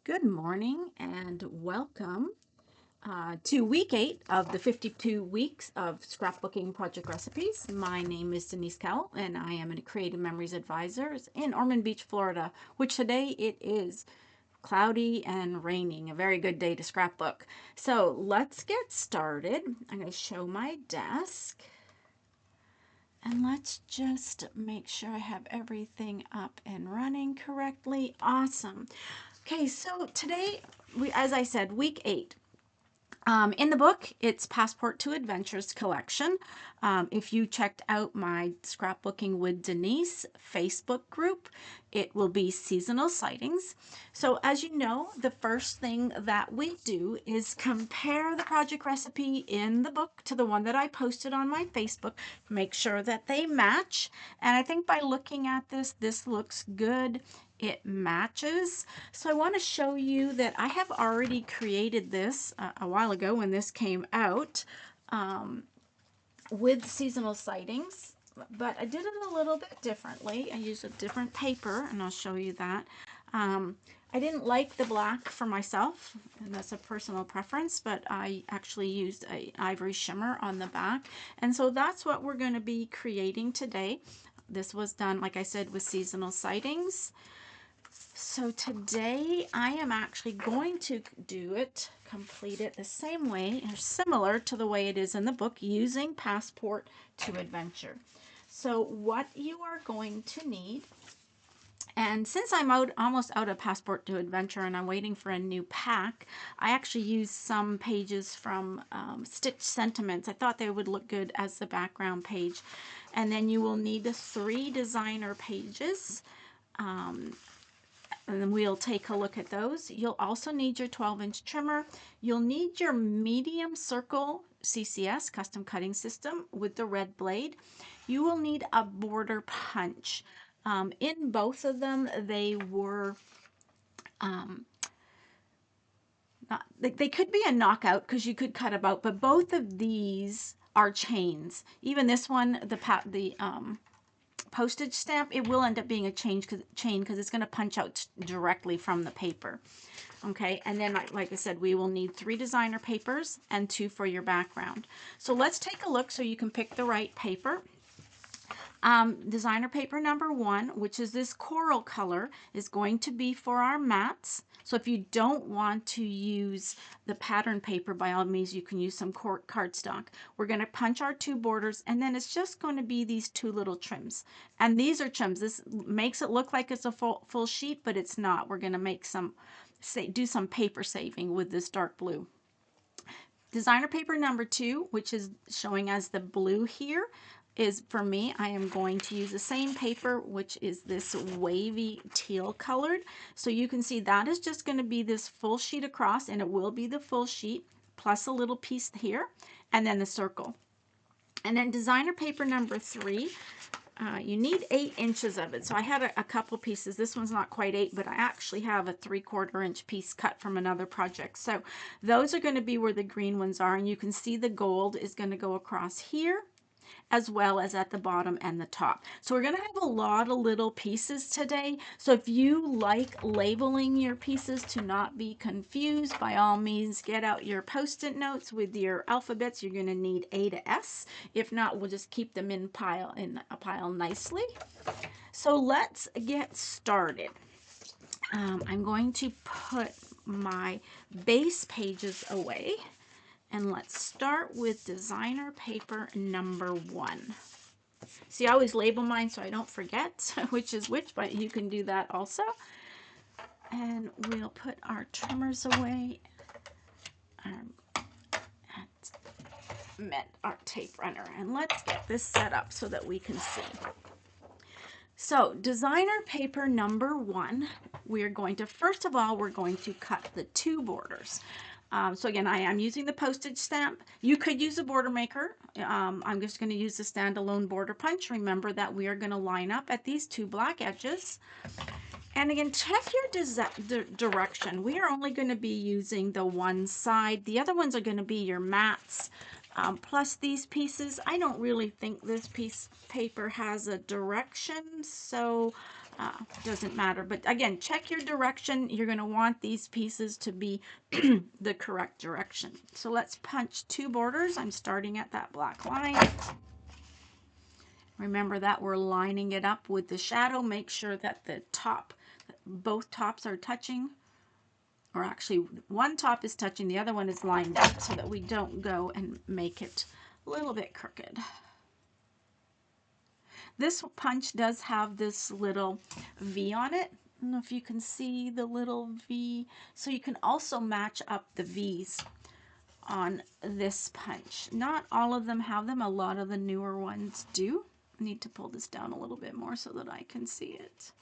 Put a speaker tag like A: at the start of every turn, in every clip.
A: Good morning and welcome to week 8 of the 52 weeks of scrapbooking project recipes. My name is Denise Cowell and I am a Creative Memories Advisor in Ormond Beach, Florida, which today it is cloudy and raining. A very good day to scrapbook. So let's get started. I'm going to show my desk. And let's just make sure I have everything up and running correctly. Awesome. Okay, so today, as I said, week 8. In the book, it's Passport to Adventures collection. If you checked out my Scrapbooking with Denise Facebook group, it will be seasonal sightings. So as you know, the first thing that we do is compare the project recipe in the book to the one that I posted on my Facebook, make sure that they match. And I think by looking at this looks good. It matches. So I want to show you that I have already created this a while ago when this came out with seasonal sightings, but I did it a little bit differently. I used a different paper, and I'll show you that. I didn't like the black for myself, and that's a personal preference, but I actually used a ivory shimmer on the back, and so that's what we're going to be creating today. This was done, like I said, with seasonal sightings. So today I am actually going to complete it the same way, or similar to the way it is in the book, using Passport to Adventure. So what you are going to need, and since I'm almost out of Passport to Adventure and I'm waiting for a new pack, I actually used some pages from Stitch Sentiments. I thought they would look good as the background page. And then you will need 3 designer pages. And then we'll take a look at those. You'll also need your 12-inch trimmer. You'll need your medium circle CCS, custom cutting system, with the red blade. You will need a border punch. In both of them, they were, they could be a knockout because you could cut about, but both of these are chains. Even this one, the postage stamp, it will end up being a chain because it's going to punch out directly from the paper. Okay, and then like I said, we will need 3 designer papers and 2 for your background. So let's take a look so you can pick the right paper. Designer paper number 1, which is this coral color, is going to be for our mats. So if you don't want to use the pattern paper, by all means, you can use some cardstock. We're going to punch our 2 borders, and then it's just going to be these 2 little trims. And these are trims. This makes it look like it's a full sheet, but it's not. We're going to make do some paper saving with this dark blue. Designer paper number 2, which is showing as the blue here, is for me. I am going to use the same paper, which is this wavy teal colored. So you can see that is just going to be this full sheet across, and it will be the full sheet plus a little piece here, and then the circle. And then designer paper number 3, you need 8 inches of it. So I had a couple pieces. This one's not quite 8, but I actually have a 3/4 inch piece cut from another project. So those are going to be where the green ones are, and you can see the gold is going to go across here, as well as at the bottom and the top. So we're going to have a lot of little pieces today. So if you like labeling your pieces to not be confused, by all means, get out your Post-it notes with your alphabets. You're going to need A to S. If not, we'll just keep them in a pile nicely. So let's get started. I'm going to put my base pages away. And let's start with designer paper number 1. See, I always label mine so I don't forget which is which, but you can do that also. And we'll put our trimmers away. Our tape runner. And let's get this set up so that we can see. So designer paper number 1, we're going to, first of all, we're going to cut the 2 borders. So again, I am using the postage stamp. You could use a border maker. I'm just going to use the standalone border punch. Remember that we are going to line up at these 2 black edges. And again, check your direction. We are only going to be using the one side. The other ones are going to be your mats. Plus these pieces, I don't really think this piece paper has a direction, so doesn't matter. But again, check your direction. You're going to want these pieces to be the correct direction. So let's punch 2 borders. I'm starting at that black line. Remember that we're lining it up with the shadow. Make sure that the top, both tops are touching. Or actually, one top is touching, the other one is lined up so that we don't go and make it a little bit crooked. This punch does have this little V on it. I don't know if you can see the little V. So you can also match up the V's on this punch. Not all of them have them. A lot of the newer ones do. I need to pull this down a little bit more so that I can see it.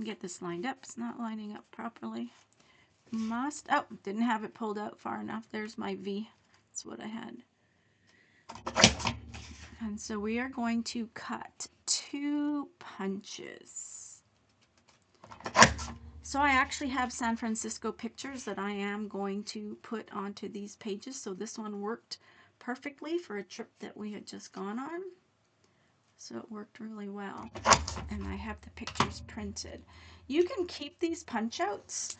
A: Get this lined up. It's not lining up properly. Oh, didn't have it pulled out far enough. There's my V. That's what I had. And so we are going to cut 2 punches. So I actually have San Francisco pictures that I am going to put onto these pages. So this one worked perfectly for a trip that we had just gone on. So it worked really well. And I have the pictures printed. You can keep these punch outs.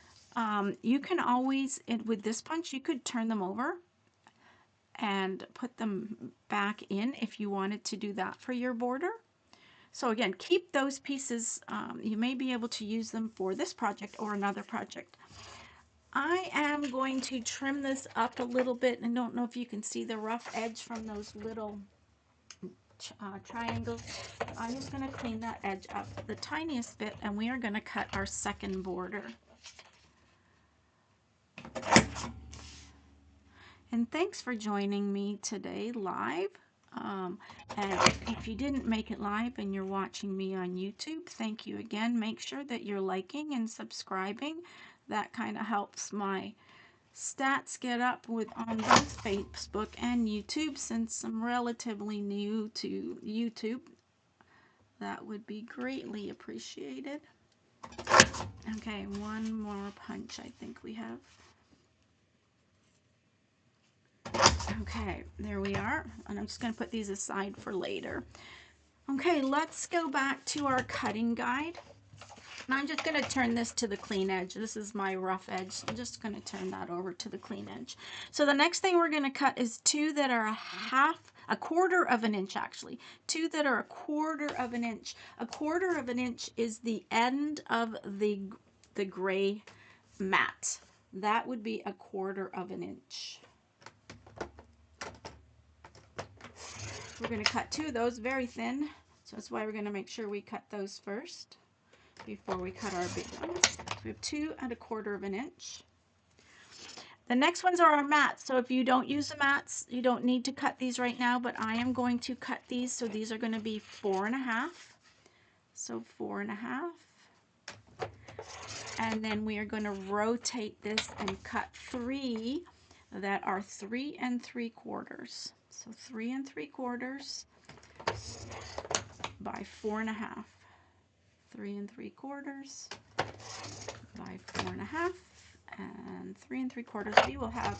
A: You can always, with this punch, you could turn them over and put them back in if you wanted to do that for your border. So again, keep those pieces. You may be able to use them for this project or another project. I am going to trim this up a little bit. I don't know if you can see the rough edge from those little triangles. I'm just going to clean that edge up the tiniest bit, and we are going to cut our second border. And thanks for joining me today live. And if you didn't make it live and you're watching me on YouTube, thank you again. Make sure that you're liking and subscribing. That kind of helps my stats get up on both Facebook and YouTube. Since I'm relatively new to YouTube, that would be greatly appreciated. Okay, one more punch I think we have. Okay, there we are. And I'm just going to put these aside for later. Okay, let's go back to our cutting guide. And I'm just going to turn this to the clean edge. This is my rough edge. I'm just going to turn that over to the clean edge. So the next thing we're going to cut is 2 that are a quarter of an inch actually. 2 that are a quarter of an inch. A quarter of an inch is the end of the gray mat. That would be a quarter of an inch. We're going to cut 2 of those very thin, so that's why we're going to make sure we cut those first before we cut our big ones. We have 2 1/4 of an inch. The next ones are our mats, so if you don't use the mats, you don't need to cut these right now, but I am going to cut these, so these are going to be 4 1/2. So 4 1/2. And then we are going to rotate this and cut 3 that are 3 3/4. So 3 3/4 by 4 1/2. 3 3/4 by 4 1/2 and 3 3/4. You will have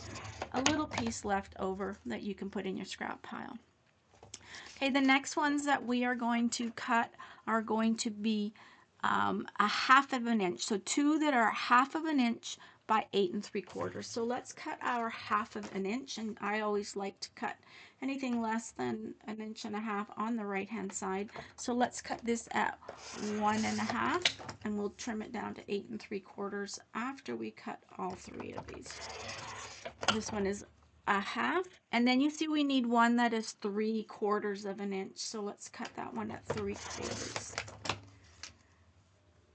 A: a little piece left over that you can put in your scrap pile. Okay, the next ones that we are going to cut are going to be a 1/2 of an inch. So 2 that are 1/2 of an inch by 8 3/4. So let's cut our 1/2 of an inch, and I always like to cut anything less than 1 1/2 inches on the right hand side. So let's cut this at 1 1/2, and we'll trim it down to 8 3/4 after we cut all 3 of these. This one is a 1/2, and then you see we need one that is 3/4 of an inch. So let's cut that one at 3/4.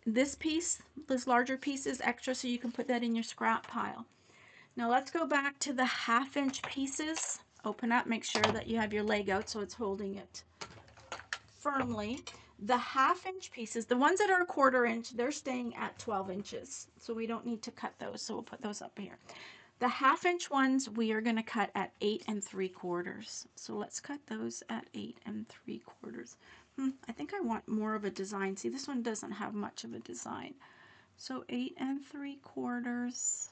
A: This piece, this larger piece, is extra, so you can put that in your scrap pile. Now let's go back to the 1/2 inch pieces. Open up, make sure that you have your leg out so it's holding it firmly. The 1/2 inch pieces, the ones that are a 1/4 inch, they're staying at 12 inches. So we don't need to cut those, so we'll put those up here. The 1/2 inch ones we are going to cut at 8 3/4. So let's cut those at 8 3/4. I think I want more of a design. See, this one doesn't have much of a design. So 8 3/4.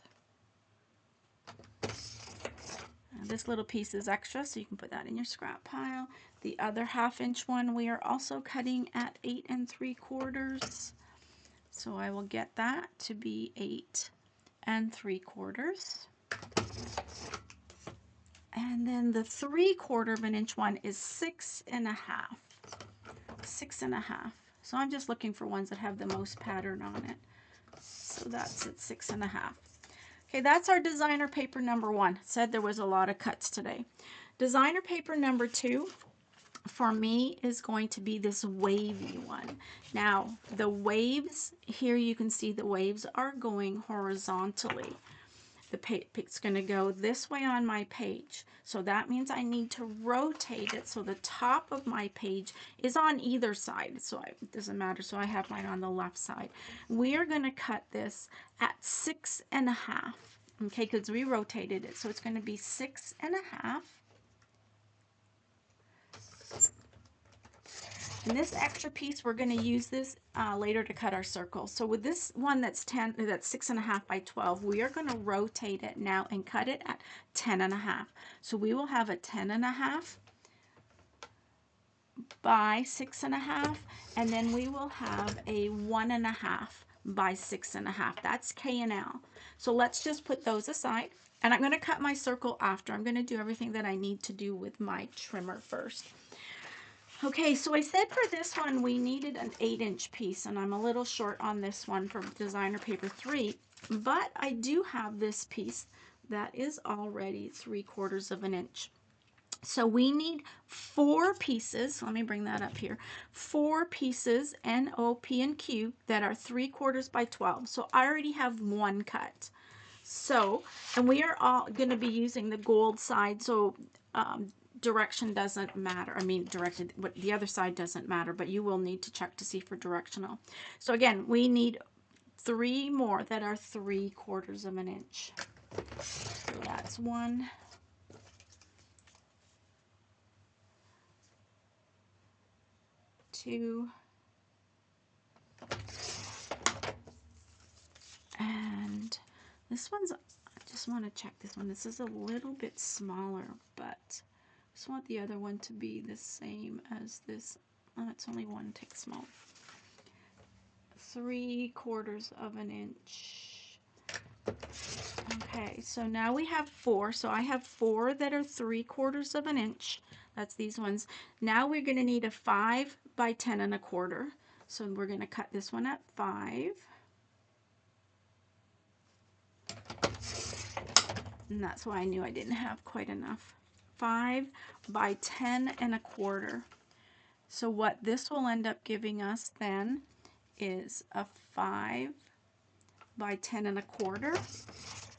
A: This little piece is extra, so you can put that in your scrap pile. The other 1/2 inch one we are also cutting at 8 3/4. So I will get that to be 8 3/4. And then the 3/4 of an inch one is 6 1/2. 6 1/2. So I'm just looking for ones that have the most pattern on it. So that's at 6 1/2. Okay, that's our designer paper number 1. Said there was a lot of cuts today. Designer paper number 2 for me is going to be this wavy one. Now, the waves, here you can see the waves are going horizontally. It's going to go this way on my page. So that means I need to rotate it so the top of my page is on either side. So it doesn't matter. So I have mine on the left side. We are going to cut this at 6 1/2. Okay, because we rotated it. So it's going to be 6 1/2. And this extra piece, we're going to use this later to cut our circles. So with this one that's 6 1/2 by 12, we are going to rotate it now and cut it at 10 1/2. So we will have a 10 1/2 by 6 1/2, and then we will have a 1 1/2 by 6 1/2. That's K and L. So let's just put those aside. And I'm going to cut my circle after. I'm going to do everything that I need to do with my trimmer first. Okay, so I said for this one we needed an 8-inch piece, and I'm a little short on this one for designer paper 3, but I do have this piece that is already 3/4 of an inch. So we need 4 pieces. Let me bring that up here. 4 pieces, N, O, P, and Q, that are 3/4 by 12. So I already have one cut. So, and we are all going to be using the gold side, so direction doesn't matter. I mean, the other side doesn't matter, but you will need to check to see for directional. So again, we need 3 more that are 3/4 of an inch. So that's 1, 2, and this one's, I just want to check this one. This is a little bit smaller, but I just want the other one to be the same as this. It's only 1 tick small. 3/4 of an inch. Okay, so now we have 4. So I have 4 that are 3/4 of an inch. That's these ones. Now we're going to need a 5 by 10 1/4. So we're going to cut this one at 5. And that's why I knew I didn't have quite enough. 5 by 10 1/4. So what this will end up giving us then is a 5 by 10 1/4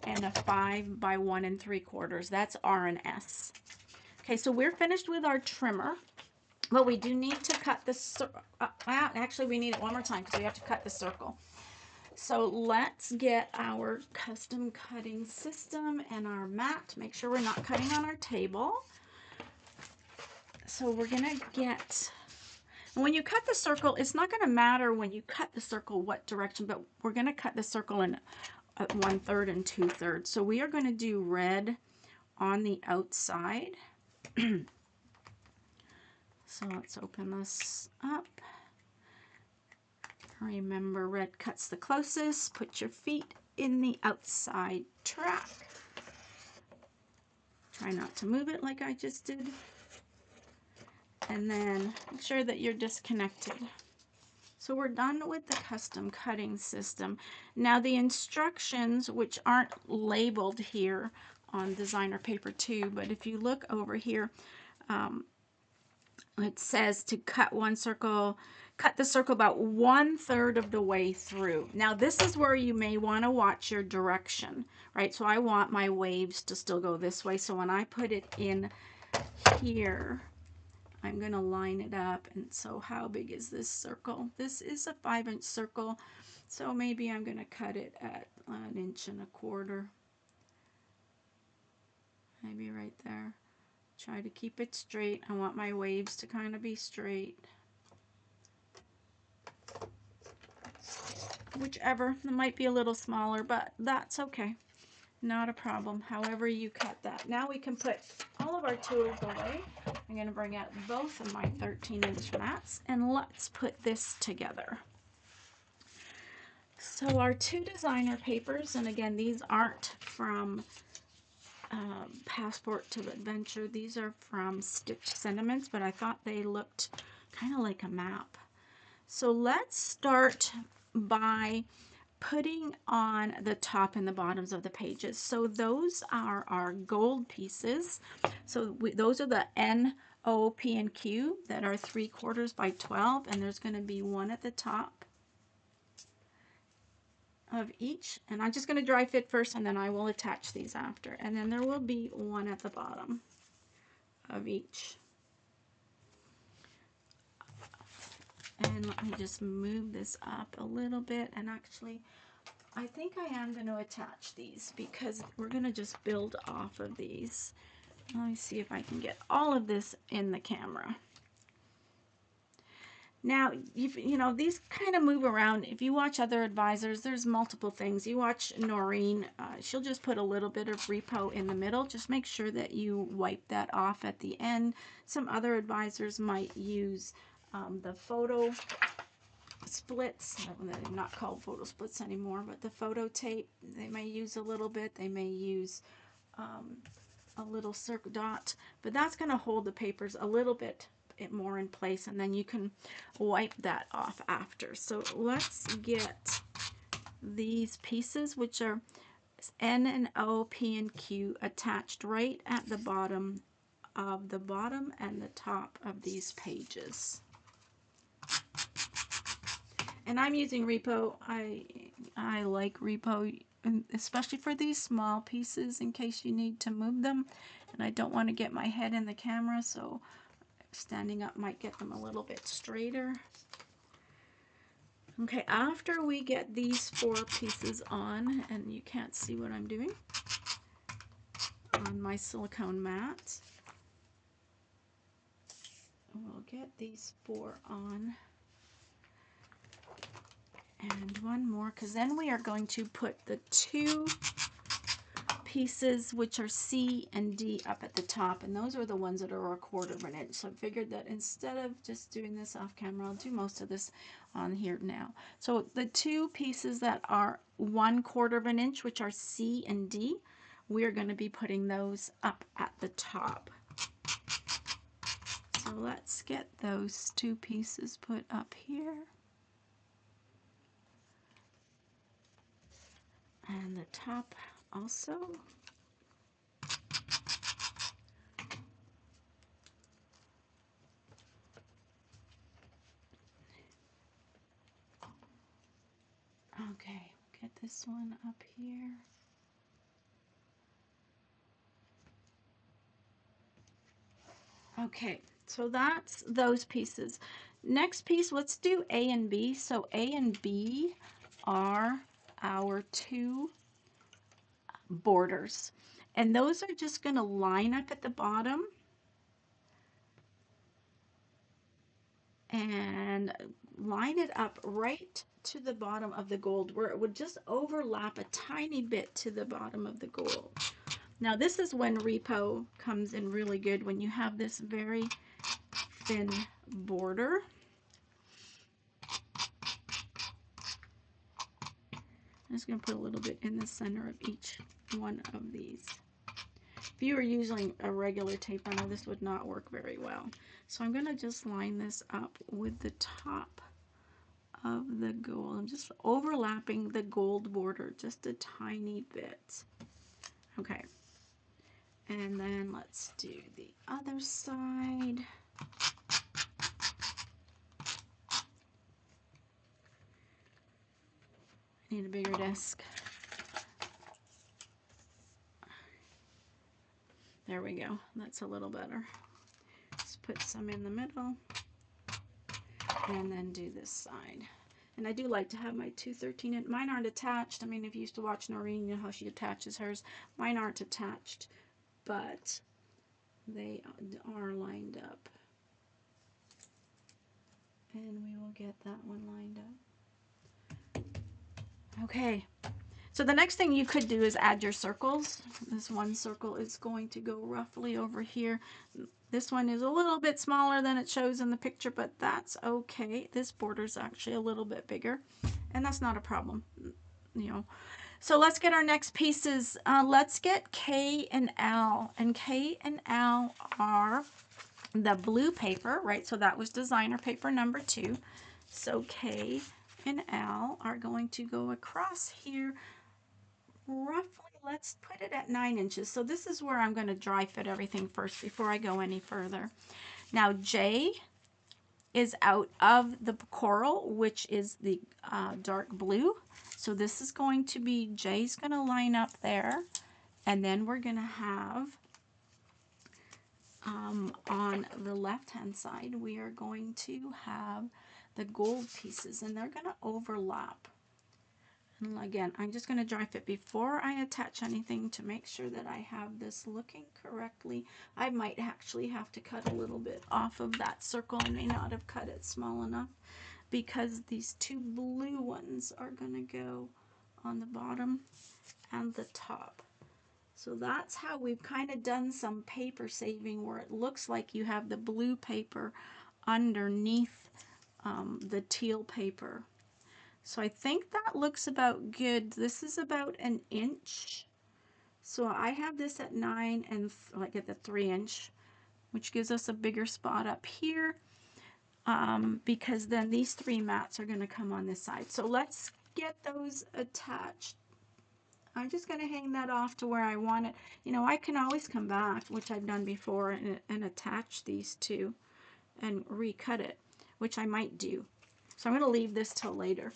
A: and a 5 by 1 3/4. That's R and S. Okay, so we're finished with our trimmer, but we do need to cut the circle. Actually, we need it one more time because we have to cut the circle. So let's get our custom cutting system and our mat. Make sure we're not cutting on our table. So we're going to get, and when you cut the circle, it's not going to matter when you cut the circle what direction, but we're going to cut the circle in 1/3 and 2/3. So we are going to do red on the outside. So let's open this up. Remember, red cuts the closest. Put your feet in the outside track. Try not to move it like I just did. And then make sure that you're disconnected. So we're done with the custom cutting system. Now the instructions, which aren't labeled here on designer paper 2, but if you look over here, it says to cut one circle, cut the circle about 1/3 of the way through. Now this is where you may want to watch your direction, right? So I want my waves to still go this way. So when I put it in here, I'm going to line it up. And so how big is this circle? This is a 5-inch circle. So maybe I'm going to cut it at 1 1/4 inches. Maybe right there. Try to keep it straight. I want my waves to kind of be straight. Whichever. It might be a little smaller, but that's okay. Not a problem, however you cut that. Now we can put all of our tools away. I'm going to bring out both of my 13-inch mats and let's put this together. So our two designer papers, and again, these aren't from Passport to Adventure. These are from Stitch Sentiments, but I thought they looked kind of like a map. So let's start by putting on the top and the bottoms of the pages. So those are our gold pieces. So those are the N, O, P, and Q that are 3/4 by 12, and there's going to be one at the top of each. And I'm just going to dry fit first, and then I will attach these after. And then there will be one at the bottom of each. And let me just move this up a little bit, and actually I think I am going to attach these because we're going to just build off of these. Let me see if I can get all of this in the camera. Now, you know, these kind of move around. If you watch other advisors, there's multiple things. You watch Noreen, she'll just put a little bit of repo in the middle. Just make sure that you wipe that off at the end. Some other advisors might use the photo splits. They're not called photo splits anymore, but the photo tape, they may use a little bit. They may use a little circle dot, but that's going to hold the papers a little bit more in place, and then you can wipe that off after. So let's get these pieces, which are N and O, P and Q, attached right at the bottom of the bottom and the top of these pages. And I'm using repo. I like repo, especially for these small pieces in case you need to move them. And I don't want to get my head in the camera, so standing up might get them a little bit straighter. Okay, after we get these 4 pieces on, and you can't see what I'm doing on my silicone mat, we'll get these 4 on. And one more, because then we are going to put the 2 pieces which are C and D up at the top, and those are the ones that are 1/4 of an inch. So I figured that instead of just doing this off camera, I'll do most of this on here now. So the 2 pieces that are 1/4 of an inch, which are C and D, we're going to be putting those up at the top. So let's get those 2 pieces put up here. And the top also. Okay, get this one up here. Okay, so that's those pieces. Next piece, let's do A and B. So A and B are our 2 borders. And those are just going to line up at the bottom and line it up right to the bottom of the gold, where it would just overlap a tiny bit to the bottom of the gold. Now this is when repo comes in really good, when you have this very thin border. I'm just going to put a little bit in the center of each one of these. If you were using a regular tape runner, this would not work very well. So I'm going to just line this up with the top of the gold. I'm just overlapping the gold border just a tiny bit. Okay. And then let's do the other side. I need a bigger desk. There we go. That's a little better. Just put some in the middle. And then do this side. And I do like to have my 2 13-inch. Mine aren't attached. I mean, if you used to watch Noreen, you know how she attaches hers. Mine aren't attached, but they are lined up. And we will get that one lined up. Okay, So the next thing you could do is add your circles. This one circle is going to go roughly over here. This one is a little bit smaller than it shows in the picture, but that's okay. This border is actually a little bit bigger, and that's not a problem, you know. So let's get our next pieces. Let's get K and L. And K and L are the blue paper, right? So that was designer paper number 2. So K and L are going to go across here roughly, let's put it at 9 inches. So this is where I'm going to dry fit everything first before I go any further. Now J is out of the coral, which is the dark blue. So this is going to be, J's going to line up there. And then we're going to have, on the left-hand side, we are going to have the gold pieces, and they're going to overlap. And again, I'm just going to dry fit before I attach anything to make sure that I have this looking correctly. I might actually have to cut a little bit off of that circle. I may not have cut it small enough because these 2 blue ones are going to go on the bottom and the top. So that's how we've kind of done some paper saving, where it looks like you have the blue paper underneath the teal paper. So I think that looks about good. This is about an inch. So I have this at 9 and like at the 3-inch, which gives us a bigger spot up here, because then these 3 mats are going to come on this side. So let's get those attached. I'm just going to hang that off to where I want it. You know, I can always come back, which I've done before, and attach these 2 and recut it, which I might do. So I'm going to leave this till later,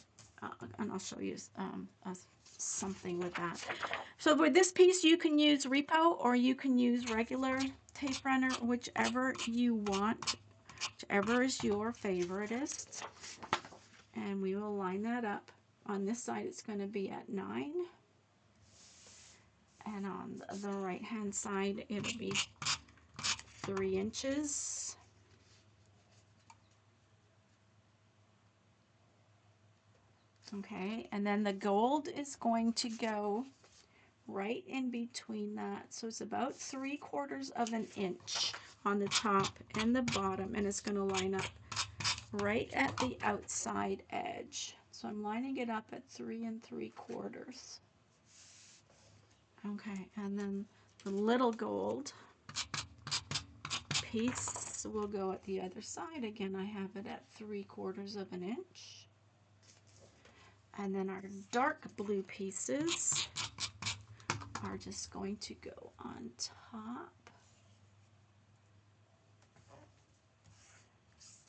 A: and I'll show you something with that. So with this piece, you can use Repo or you can use regular tape runner, whichever you want, whichever is your favoriteest. And we will line that up. On this side, it's going to be at 9. And on the right-hand side, it'll be 3 inches. Okay, and then the gold is going to go right in between that. So it's about 3/4 of an inch on the top and the bottom, and it's going to line up right at the outside edge. So I'm lining it up at 3 3/4. Okay, and then the little gold piece will go at the other side. Again, I have it at 3/4 of an inch. And then our dark blue pieces are just going to go on top.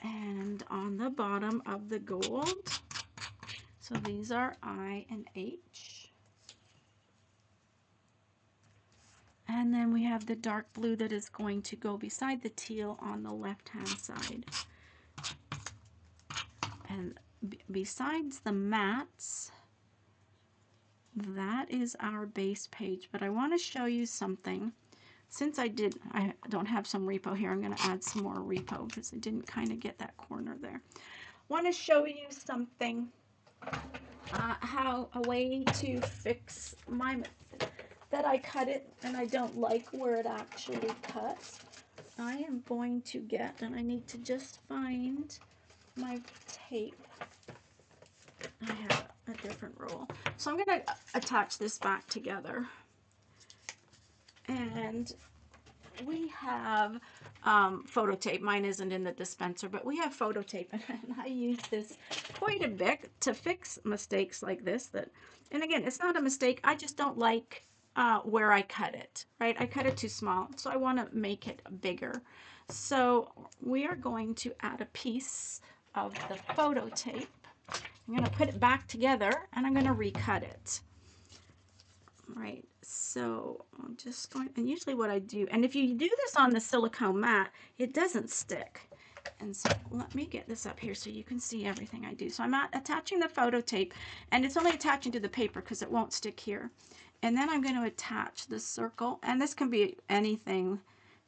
A: And on the bottom of the gold. So these are I and H. And then we have the dark blue that is going to go beside the teal on the left-hand side. And besides the mats, that is our base page. But I want to show you something. Since I don't have some Repo here, I'm going to add some more Repo because I didn't kind of get that corner there. Want to show you something, how a way to fix my that I cut it and I don't like where it actually cuts. I am going to get, and I need to just find my tape. I have a different roll. So I'm going to attach this back together. And we have photo tape. Mine isn't in the dispenser, but we have photo tape, and I use this quite a bit to fix mistakes like this. And again, it's not a mistake. I just don't like where I cut it, right? I cut it too small, so I want to make it bigger. So we are going to add a piece of the photo tape. I'm going to put it back together, and I'm going to recut it. Right, so I'm just going, and usually what I do, and if you do this on the silicone mat, it doesn't stick. And so let me get this up here so you can see everything I do. So I'm attaching the photo tape, and it's only attaching to the paper because it won't stick here. And then I'm going to attach the circle, and this can be anything.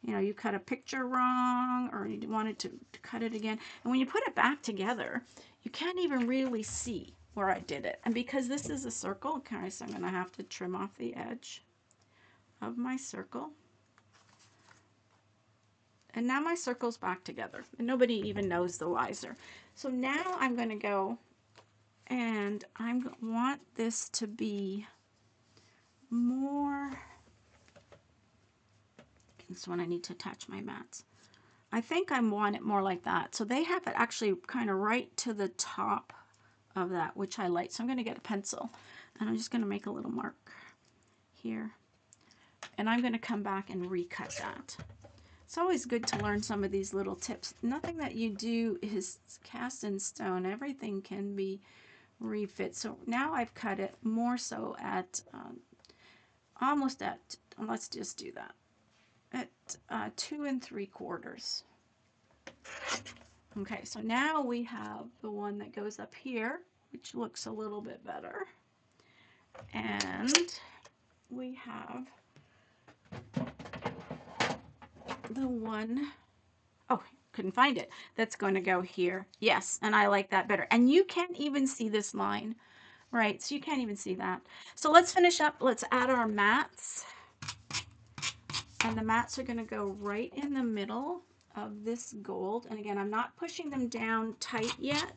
A: You know, you cut a picture wrong, or you wanted to cut it again. And when you put it back together, you can't even really see where I did it. And because this is a circle, okay, so I'm going to have to trim off the edge of my circle. And now my circle's back together. And nobody even knows the wiser. So now I'm going to go and I want this to be more. This one I need to attach my mats. I think I want it more like that. So they have it actually kind of right to the top of that, which I like. So I'm going to get a pencil and I'm just going to make a little mark here. And I'm going to come back and recut that. It's always good to learn some of these little tips. Nothing that you do is cast in stone. Everything can be refit. So now I've cut it more so at almost at, let's just do that, at 2 3/4. Okay, so now we have the one that goes up here, which looks a little bit better. And we have the one, oh, couldn't find it, that's going to go here. Yes, and I like that better. And you can't even see this line, right? So you can't even see that. So let's finish up. Let's add our mats. And the mats are going to go right in the middle of this gold. And again, I'm not pushing them down tight yet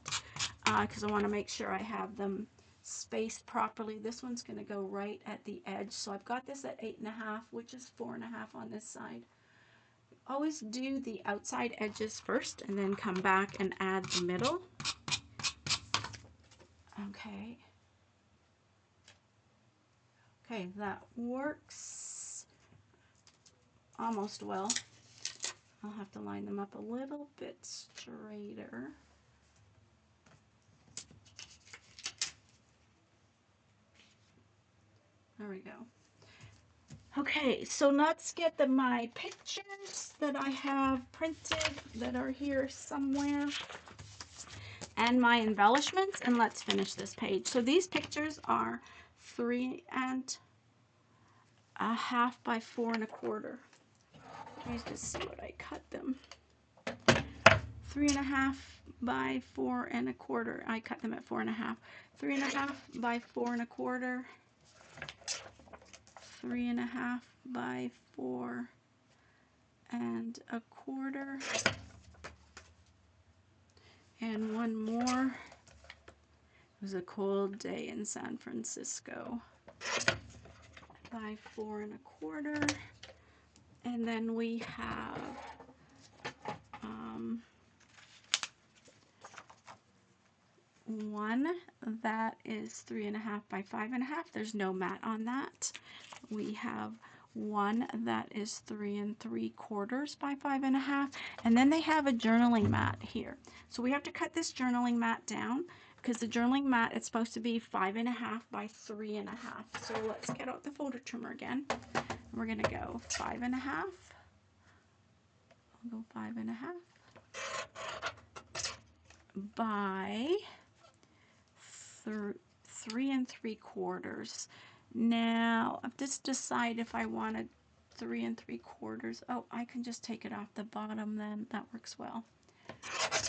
A: because I want to make sure I have them spaced properly. This one's going to go right at the edge. So I've got this at 8.5, which is 4.5 on this side. Always do the outside edges first and then come back and add the middle. Okay. Okay, that works almost well. I'll have to line them up a little bit straighter. There we go. Okay, so let's get my pictures that I have printed that are here somewhere and my embellishments, and let's finish this page. So these pictures are 3.5 by 4.25. Let me just see what I cut them. 3.5 by 4.25. I cut them at 4.5. 3.5 by 4.25. 3.5 by 4.25. And one more. It was a cold day in San Francisco. By 4.25. And then we have one that is 3.5 by 5.5. There's no mat on that. We have one that is 3 3/4 by 5.5, and then they have a journaling mat here. So we have to cut this journaling mat down because the journaling mat is supposed to be 5.5 by 3.5. So let's get out the folder trimmer again. We're gonna go 5.5. I'll go 5.5 by 3 3/4. Now, I've just decided if I wanted 3 3/4. Oh, I can just take it off the bottom then. That works well.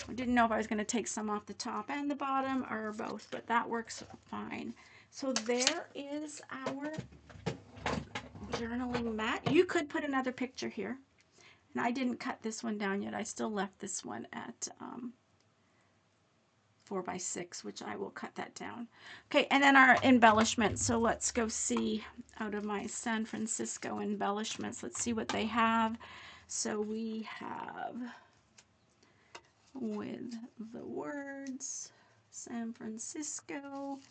A: I didn't know if I was going to take some off the top and the bottom or both, but that works fine. So there is our journaling mat. You could put another picture here. And I didn't cut this one down yet. I still left this one at 4 by 6, which I will cut that down. Okay, and then our embellishments. So let's go see out of my San Francisco embellishments. Let's see what they have. So we have with the words San Francisco.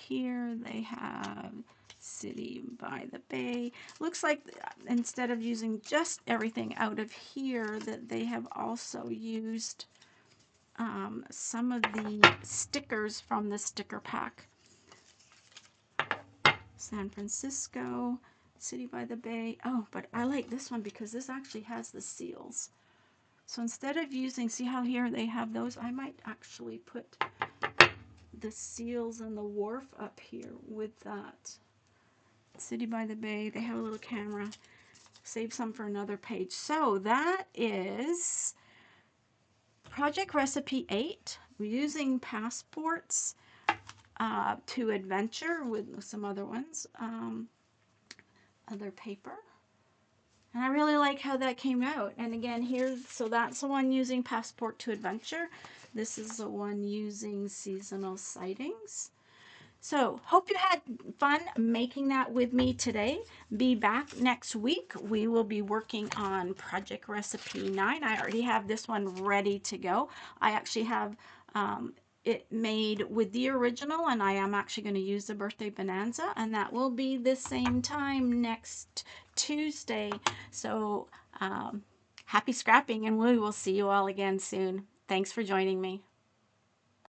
A: Here they have City by the Bay. Looks like instead of using just everything out of here, that they have also used some of the stickers from the sticker pack. San Francisco, City by the Bay. Oh, but I like this one because this actually has the seals. So instead of using, see how here they have those, I might actually put the seals and the wharf up here with that. City by the Bay, they have a little camera. Save some for another page. So that is project recipe 8, we're using passports to adventure with some other ones, other paper. And I really like how that came out. And again, here's, so that's the one using Passport to Adventure. This is the one using Seasonal Sightings. So, hope you had fun making that with me today. Be back next week. We will be working on Project Recipe 9. I already have this one ready to go. I actually have it made with the original, and I am actually going to use the Birthday Bonanza, and that will be the same time next Tuesday. So, happy scrapping, and we will see you all again soon. Thanks for joining me.